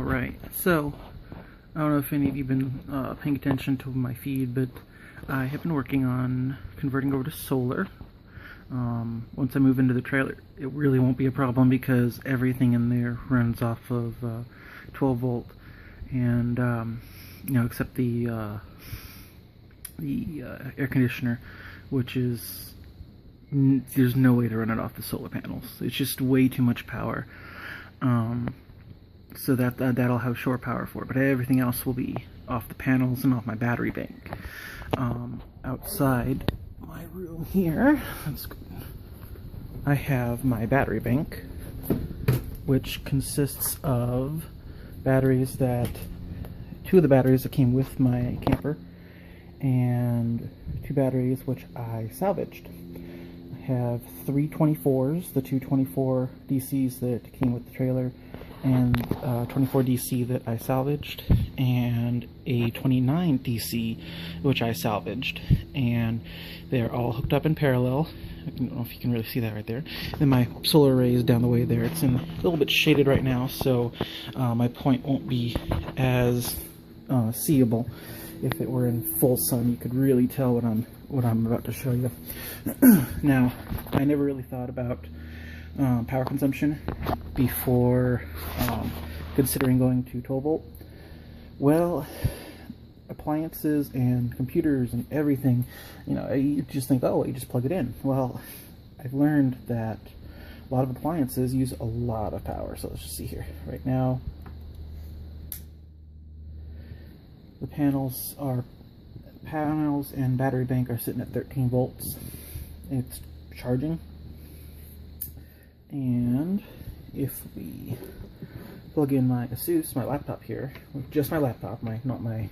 Alright, so I don't know if any of you have been paying attention to my feed, but I have been working on converting over to solar. Once I move into the trailer, it really won't be a problem because everything in there runs off of 12 volt, and except the air conditioner, which is there's no way to run it off the solar panels. It's just way too much power. So that'll have shore power for it, but everything else will be off the panels and off my battery bank. Outside my room here, I have my battery bank, which consists of batteries two of the batteries that came with my camper, and 2 batteries which I salvaged. I have 3 24s, the 2 24 DCs that came with the trailer, and 24 DC that I salvaged, and a 29 DC which I salvaged, and they're all hooked up in parallel. I don't know if you can really see that right there. Then my solar array is down the way there. It's a little bit shaded right now, so my point won't be as seeable. If it were in full sun, you could really tell what I'm about to show you. Now, I never really thought about power consumption before considering going to 12 volt. Well, appliances and computers and everything, you just think, oh, you just plug it in. Well, I've learned that a lot of appliances use a lot of power. So let's just see here. Right now, the panels and battery bank are sitting at 13 volts. It's charging. And if we plug in my ASUS, my laptop here, just my laptop, not my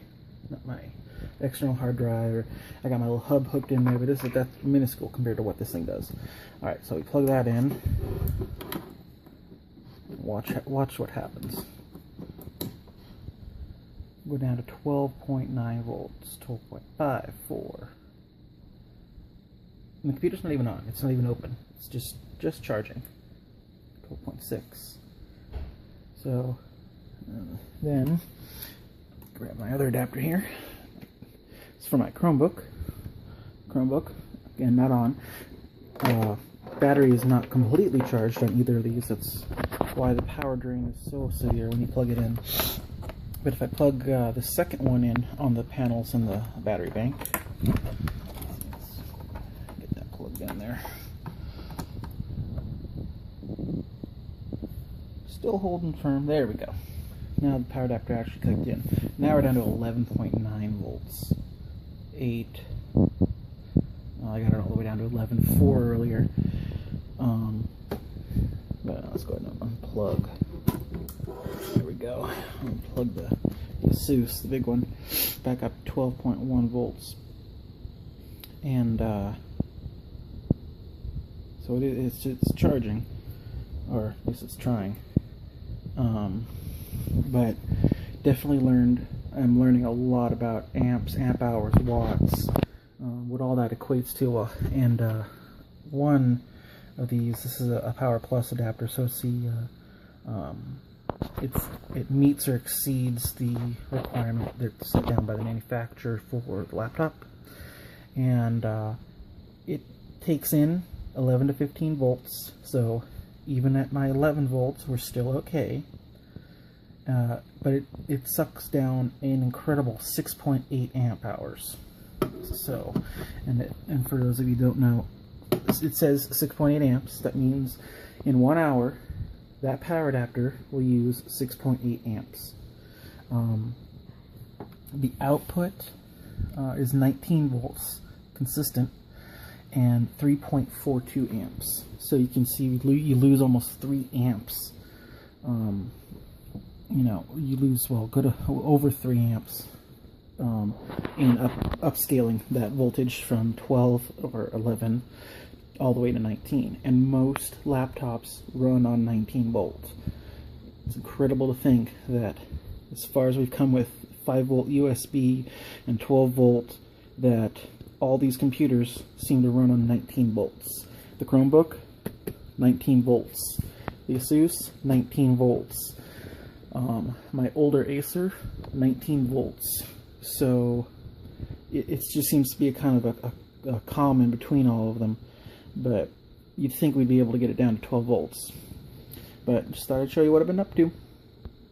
external hard drive, I got my little hub hooked in there, but that's minuscule compared to what this thing does. Alright, so we plug that in. Watch what happens. Go down to 12.9 volts, 12.54. And the computer's not even on, it's not even open. It's just charging. 12.6. So then grab my other adapter here. It's for my Chromebook. Again, not on. Battery is not completely charged on either of these. That's why the power drain is so severe when you plug it in. But if I plug the second one in on the panels and the battery bank, let's get that plugged in there. Still holding firm. There we go. Now the power adapter actually clicked in. Now we're down to 11.9 volts. 8. I got it all the way down to 11.4 earlier. But let's go ahead and unplug. There we go. Unplug the ASUS, the big one, back up to 12.1 volts. And so it's charging, or at least it's trying. But definitely I'm learning a lot about amps, amp hours, watts, what all that equates to. And one of these, this is a Power Plus adapter, so it's it meets or exceeds the requirement that's set down by the manufacturer for the laptop, and it takes in 11 to 15 volts. So even at my 11 volts, we're still okay. But it sucks down an incredible 6.8 amp hours. So, and for those of you who don't know, it says 6.8 amps. That means in 1 hour, that power adapter will use 6.8 amps. The output is 19 volts, consistent, and 3.42 amps. So you can see you lose almost 3 amps. You lose, well, good over 3 amps in upscaling that voltage from 12 or 11 all the way to 19. And most laptops run on 19 volts. It's incredible to think that as far as we've come with 5 volt USB and 12 volt, that all these computers seem to run on 19 volts. The Chromebook, 19 volts. The ASUS, 19 volts. My older Acer, 19 volts. So it just seems to be a kind of a common between all of them. But you'd think we'd be able to get it down to 12 volts. But just thought I'd show you what I've been up to.